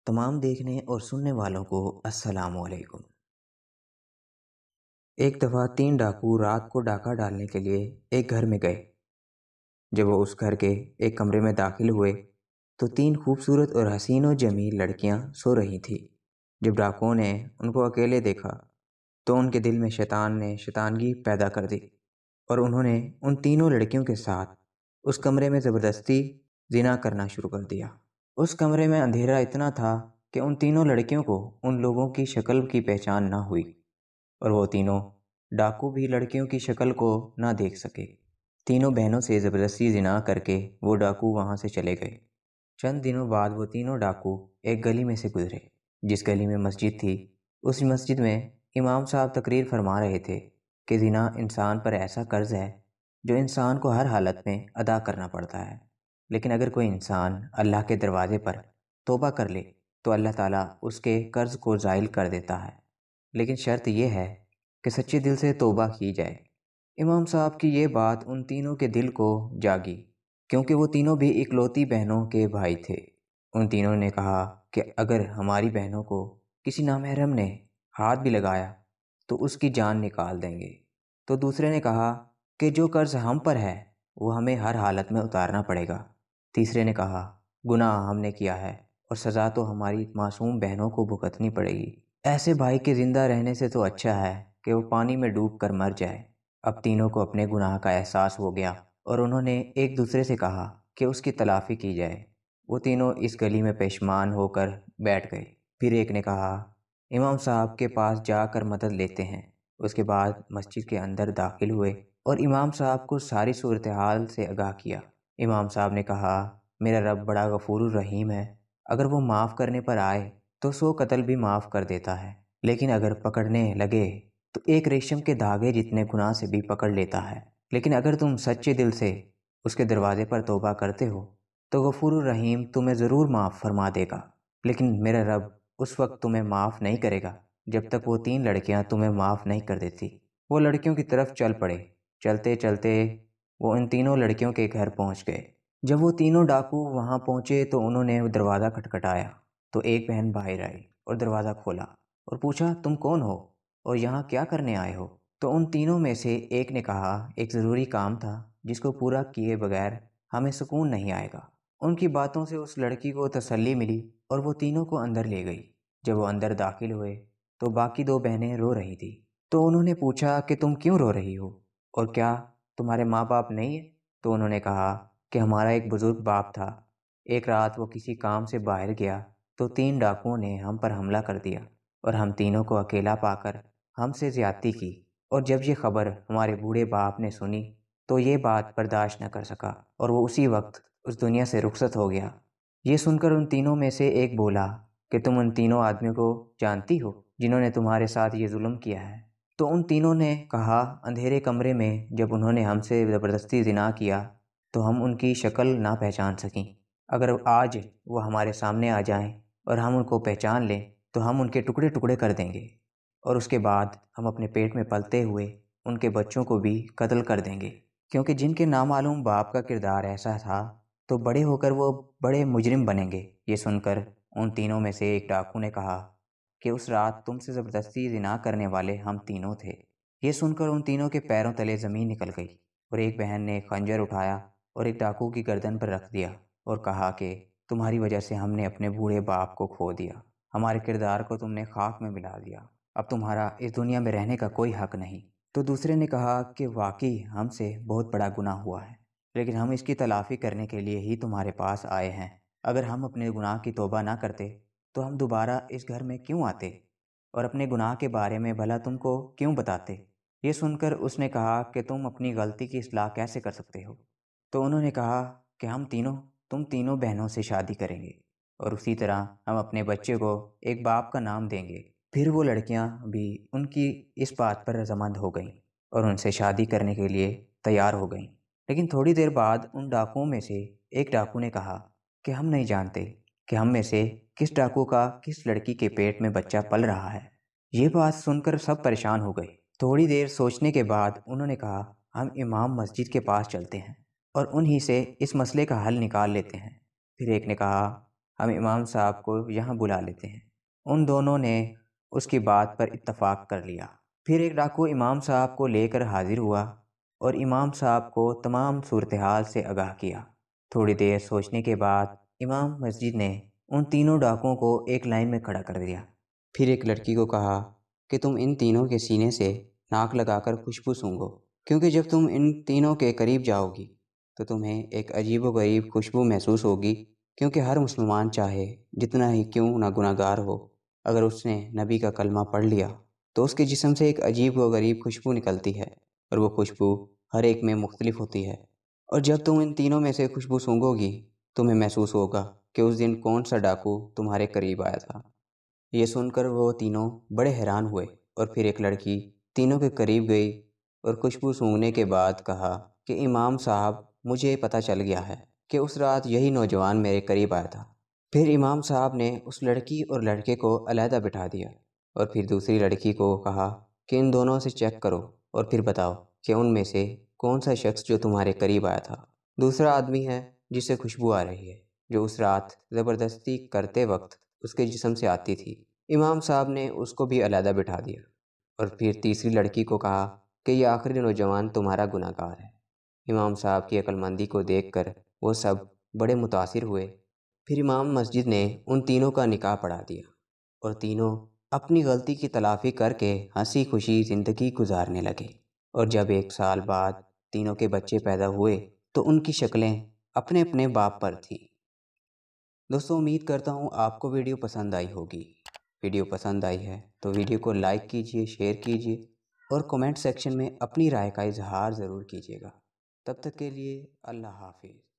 تمام دیکھنے اور سننے والوں کو السلام علیکم۔ ایک دفعہ 3 ڈاکو رات کو ڈاکہ ڈالنے کے لیے ایک گھر میں گئے۔ جب وہ اس گھر کے ایک کمرے میں داخل ہوئے تو 3 خوبصورت اور حسین و جمیل لڑکیاں سو رہی تھیں۔ جب ڈاکوؤں نے ان کو اکیلے دیکھا تو ان کے دل میں شیطان نے شیطانگی پیدا کر دی اور انہوں نے ان تینوں لڑکیوں کے ساتھ اس کمرے میں زبردستی زنا کرنا شروع کر دیا۔ اس کمرے میں اندھیرا اتنا تھا کہ ان تینوں لڑکیوں کو ان لوگوں کی شکل کی پہچان نہ ہوئی اور وہ تینوں ڈاکو بھی لڑکیوں کی شکل کو نہ دیکھ سکے۔ تینوں بہنوں سے زبردستی زنا کر کے وہ ڈاکو وہاں سے چلے گئے۔ چند دنوں بعد وہ تینوں ڈاکو ایک گلی میں سے گزرے۔ جس گلی میں مسجد تھی، اس مسجد میں امام صاحب تقریر فرما رہے تھے کہ زنا انسان پر ایسا قرض ہے جو انسان کو ہر حالت میں ادا کرنا پڑتا ہے، لیکن اگر کوئی انسان اللہ کے دروازے پر توبہ کر لے تو اللہ تعالیٰ اس کے قرض کو زائل کر دیتا ہے، لیکن شرط یہ ہے کہ سچے دل سے توبہ کی جائے۔ امام صاحب کی یہ بات ان تینوں کے دل کو جاگی، کیونکہ وہ تینوں بھی اکلوتی بہنوں کے بھائی تھے۔ ان تینوں نے کہا کہ اگر ہماری بہنوں کو کسی نامحرم نے ہاتھ بھی لگایا تو اس کی جان نکال دیں گے۔ تو دوسرے نے کہا کہ جو قرض ہم پر ہے وہ ہمیں ہر حالت میں اتارنا پڑے گا۔ تیسرے نے کہا گناہ ہم نے کیا ہے اور سزا تو ہماری معصوم بہنوں کو بھگتنی پڑے گی۔ ایسے بھائی کے زندہ رہنے سے تو اچھا ہے کہ وہ پانی میں ڈوب کر مر جائے۔ اب تینوں کو اپنے گناہ کا احساس ہو گیا اور انہوں نے ایک دوسرے سے کہا کہ اس کی تلافی کی جائے۔ وہ تینوں اس گلی میں پشیمان ہو کر بیٹھ گئے۔ پھر ایک نے کہا امام صاحب کے پاس جا کر مدد لیتے ہیں۔ اس کے بعد مسجد کے اندر داخل ہوئے اور امام صاحب کو ساری صورتحال سے آگاہ کیا۔ امام صاحب نے کہا میرا رب بڑا غفور الرحیم ہے، اگر وہ معاف کرنے پر آئے تو 100 قتل بھی معاف کر دیتا ہے، لیکن اگر پکڑنے لگے تو ایک ریشم کے دھاگے جتنے گناہ سے بھی پکڑ لیتا ہے۔ لیکن اگر تم سچے دل سے اس کے دروازے پر توبہ کرتے ہو تو غفور الرحیم تمہیں ضرور معاف فرما دے گا، لیکن میرا رب اس وقت تمہیں معاف نہیں کرے گا جب تک وہ 3 لڑکیاں تمہیں معاف نہیں کر دیتی۔ وہ لڑکیوں کی طرف چل پڑے۔ چلتے چلتے وہ ان تینوں لڑکیوں کے گھر پہنچ گئے۔ جب وہ تینوں ڈاکو وہاں پہنچے تو انہوں نے دروازہ کھٹکھٹایا تو ایک بہن باہر آئی اور دروازہ کھولا اور پوچھا تم کون ہو اور یہاں کیا کرنے آئے ہو؟ تو ان تینوں میں سے ایک نے کہا ایک ضروری کام تھا جس کو پورا کیے بغیر ہمیں سکون نہیں آئے گا۔ ان کی باتوں سے اس لڑکی کو تسلی ملی اور وہ تینوں کو اندر لے گئی۔ جب وہ اندر داخل ہوئے تو باقی 2 بہنیں رو رہی تھیں، تو انہوں نے پوچھا کہ تم کیوں رو رہی ہو اور کیا تمہارے ماں باپ نہیں ہیں؟ تو انہوں نے کہا کہ ہمارا ایک بزرگ باپ تھا، ایک رات وہ کسی کام سے باہر گیا تو 3 ڈاکوؤں نے ہم پر حملہ کر دیا اور ہم تینوں کو اکیلا پا کر ہم سے زیادتی کی، اور جب یہ خبر ہمارے بوڑھے باپ نے سنی تو یہ بات برداشت نہ کر سکا اور وہ اسی وقت اس دنیا سے رخصت ہو گیا۔ یہ سن کر ان تینوں میں سے ایک بولا کہ تم ان تینوں آدمیوں کو جانتی ہو جنہوں نے تمہارے ساتھ یہ ظلم کیا ہے؟ تو ان تینوں نے کہا اندھیرے کمرے میں جب انہوں نے ہم سے زبردستی زنا کیا تو ہم ان کی شکل نہ پہچان سکیں۔ اگر آج وہ ہمارے سامنے آ جائیں اور ہم ان کو پہچان لیں تو ہم ان کے ٹکڑے ٹکڑے کر دیں گے، اور اس کے بعد ہم اپنے پیٹ میں پلتے ہوئے ان کے بچوں کو بھی قتل کر دیں گے، کیونکہ جن کے نامعلوم باپ کا کردار ایسا تھا تو بڑے ہو کر وہ بڑے مجرم بنیں گے۔ یہ سن کر ان تینوں میں سے ایک ڈاکو نے کہا کہ اس رات تم سے زبردستی زنا کرنے والے ہم تینوں تھے۔ یہ سن کر ان تینوں کے پیروں تلے زمین نکل گئی اور ایک بہن نے خنجر اٹھایا اور ایک ڈاکو کی گردن پر رکھ دیا اور کہا کہ تمہاری وجہ سے ہم نے اپنے بوڑھے باپ کو کھو دیا، ہمارے کردار کو تم نے خاک میں ملا دیا، اب تمہارا اس دنیا میں رہنے کا کوئی حق نہیں۔ تو دوسرے نے کہا کہ واقعی ہم سے بہت بڑا گناہ ہوا ہے، لیکن ہم اس کی تلافی کرنے کے لیے ہی تمہارے پاس آئے ہیں۔ اگر ہم اپنے گناہ کی توبہ نہ کرتے تو ہم دوبارہ اس گھر میں کیوں آتے اور اپنے گناہ کے بارے میں بھلا تم کو کیوں بتاتے؟ یہ سن کر اس نے کہا کہ تم اپنی غلطی کی اصلاح کیسے کر سکتے ہو؟ تو انہوں نے کہا کہ ہم تم تینوں بہنوں سے شادی کریں گے اور اسی طرح ہم اپنے بچے کو ایک باپ کا نام دیں گے۔ پھر وہ لڑکیاں بھی ان کی اس بات پر رضامند ہو گئیں اور ان سے شادی کرنے کے لیے تیار ہو گئیں۔ لیکن تھوڑی دیر بعد ان ڈاکوؤں میں سے ایک ڈاکو نے کہا کہ ہم نہیں جانتے کہ ہم میں سے کس ڈاکو کا کس لڑکی کے پیٹ میں بچہ پل رہا ہے۔ یہ بات سن کر سب پریشان ہو گئے۔ تھوڑی دیر سوچنے کے بعد انہوں نے کہا ہم امام مسجد کے پاس چلتے ہیں اور انہی سے اس مسئلے کا حل نکال لیتے ہیں۔ پھر ایک نے کہا ہم امام صاحب کو یہاں بلا لیتے ہیں۔ ان دونوں نے اس کی بات پر اتفاق کر لیا۔ پھر ایک ڈاکو امام صاحب کو لے کر حاضر ہوا اور امام صاحب کو تمام صورتحال سے آگاہ کیا۔ تھوڑی دیر سوچنے کے بعد امام مسجد نے ان تینوں ڈاکوؤں کو ایک لائن میں کھڑا کر دیا۔ پھر ایک لڑکی کو کہا کہ تم ان تینوں کے سینے سے ناک لگا کر خوشبو سونگھو، کیونکہ جب تم ان تینوں کے قریب جاؤ گی تو تمہیں ایک عجیب و غریب خوشبو محسوس ہوگی، کیونکہ ہر مسلمان چاہے جتنا ہی کیوں نہ گناہ گار ہو، اگر اس نے نبی کا کلمہ پڑھ لیا تو اس کے جسم سے ایک عجیب و غریب خوشبو نکلتی ہے، اور وہ خوشبو ہر ایک میں مختلف ہوتی ہے۔ اور جب تم ان تینوں میں سے خوشبو سونگھو گی تمہیں محسوس ہوگا کہ اس دن کون سا ڈاکو تمہارے قریب آیا تھا۔ یہ سن کر وہ تینوں بڑے حیران ہوئے، اور پھر ایک لڑکی تینوں کے قریب گئی اور خوشبو سونگھنے کے بعد کہا کہ امام صاحب، مجھے پتہ چل گیا ہے کہ اس رات یہی نوجوان میرے قریب آیا تھا۔ پھر امام صاحب نے اس لڑکی اور لڑکے کو علیحدہ بٹھا دیا، اور پھر دوسری لڑکی کو کہا کہ ان دونوں سے چیک کرو اور پھر بتاؤ کہ ان میں سے کون سا شخص جو تمہارے قریب آیا تھا دوسرا آدمی ہے جس سے خوشبو آ رہی ہے، جو اس رات زبردستی کرتے وقت اس کے جسم سے آتی تھی۔ امام صاحب نے اس کو بھی علیحدہ بٹھا دیا، اور پھر تیسری لڑکی کو کہا کہ یہ آخری نوجوان تمہارا گناہ گار ہے۔ امام صاحب کی عقل مندی کو دیکھ کر وہ سب بڑے متاثر ہوئے۔ پھر امام مسجد نے ان تینوں کا نکاح پڑھا دیا، اور تینوں اپنی غلطی کی تلافی کر کے ہنسی خوشی زندگی گزارنے لگے۔ اور جب 1 سال بعد تینوں کے بچے پیدا ہوئے تو ان کی شکلیں اپنے اپنے باپ پر تھیں۔ دوستوں، امید کرتا ہوں آپ کو ویڈیو پسند آئی ہوگی۔ ویڈیو پسند آئی ہے تو ویڈیو کو لائک کیجیے، شیئر کیجیے، اور کومنٹ سیکشن میں اپنی رائے کا اظہار ضرور کیجیے گا۔ تب تک کے لیے اللہ حافظ۔